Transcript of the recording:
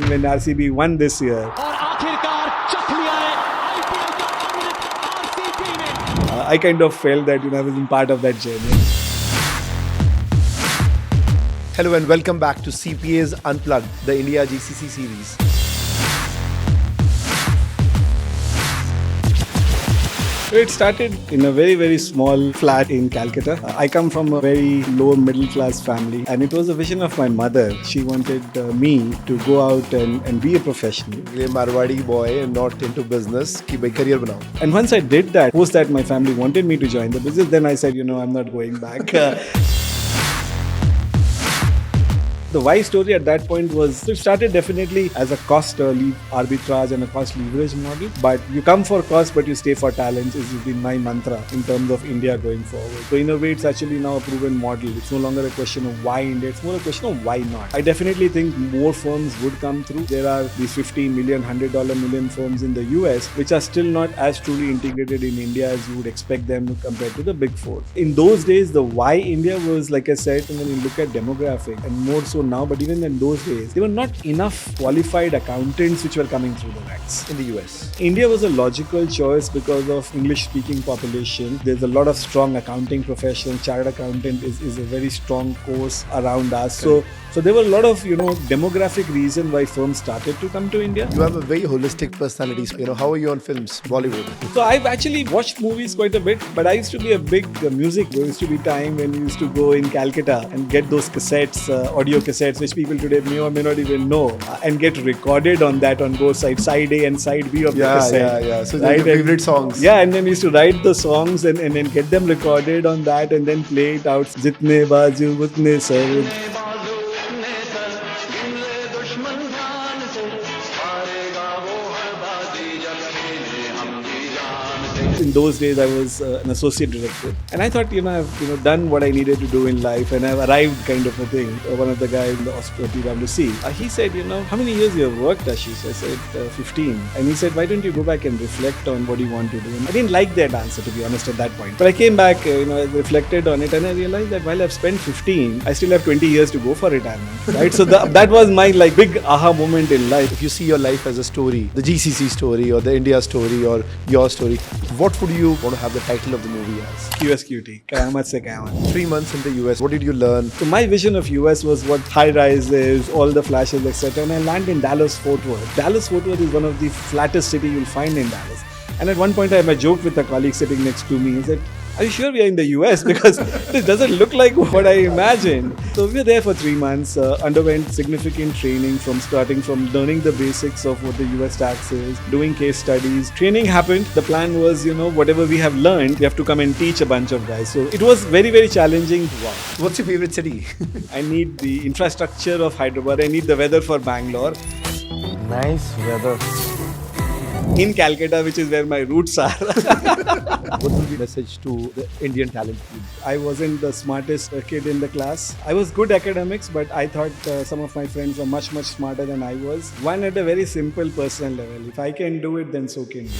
when RCB won this year. और आखिरकार चख लिया है आईपीएल का अमृत आरसीबी ने। I kind of felt that I was in part of that journey. Hello and welcome back to CPAs Unplugged, the India GCC series. It started in a very, very small flat in Calcutta. I come from a very low middle class family, and it was a vision of my mother. She wanted me to go out and be a professional. A Marwadi boy and not into business, ki bhai career banao. And once I did that, post that my family wanted me to join the business, then I said, I'm not going back. The why story at that point was, it started definitely as a cost arbitrage and a cost leverage model. But you come for cost, but you stay for talent has been my mantra in terms of India going forward. So in a way, it's actually now a proven model. It's no longer a question of why India, it's more a question of why not. I definitely think more firms would come through. There are these $50 million, $100 million firms in the US, which are still not as truly integrated in India as you would expect them to compared to the big four. In those days, the why India was, like I said, when you look at demographic, and more so now, but even in those days, there were not enough qualified accountants which were coming through the ranks. In the US. India was a logical choice because of English-speaking population. There's a lot of strong accounting profession. Chartered accountant is a very strong course around us. So there were a lot of, demographic reason why firms started to come to India. You have a very holistic personality. How are you on films, Bollywood? So I've actually watched movies quite a bit, but I used to be a big music. There used to be time when we used to go in Calcutta and get those cassettes, audio cassettes, which people today may or may not even know, and get recorded on that on both sides, side A and side B of the cassette. Yeah. So right? Your favorite songs. Yeah, and then we used to write the songs and then get them recorded on that and then play it out. Jitne baaju utne sar. In those days, I was an associate director, and I thought, I've done what I needed to do in life, and I've arrived, kind of a thing. One of the guys in the PwC, he said, how many years you have worked, Ashish? I said 15, and he said, why don't you go back and reflect on what you want to do? And I didn't like that answer, to be honest, at that point. But I came back, I reflected on it, and I realized that while I've spent 15, I still have 20 years to go for retirement, right? So that was my big aha moment in life. If you see your life as a story, the GCC story or the India story or your story, what would you want to have the title of the movie as? QSQT, Kayamat se Kayamat. 3 months in the US, what did you learn? So my vision of US was what high rises, all the flashes, etc. And I land in Dallas Fort Worth. Dallas Fort Worth is one of the flattest city you'll find in Dallas. And at one point I joked with a colleague sitting next to me. He said, are you sure we are in the US? Because this doesn't look like what I imagined. So we were there for 3 months, underwent significant training starting from learning the basics of what the US tax is, doing case studies. Training happened. The plan was, whatever we have learned, we have to come and teach a bunch of guys. So it was very, very challenging. Wow. What's your favorite city? I need the infrastructure of Hyderabad. I need the weather for Bangalore. Nice weather. In Calcutta, which is where my roots are. What would be the message to the Indian talent pool? I wasn't the smartest kid in the class. I was good academics, but I thought some of my friends were much, much smarter than I was. One at a very simple personal level. If I can do it, then so can you.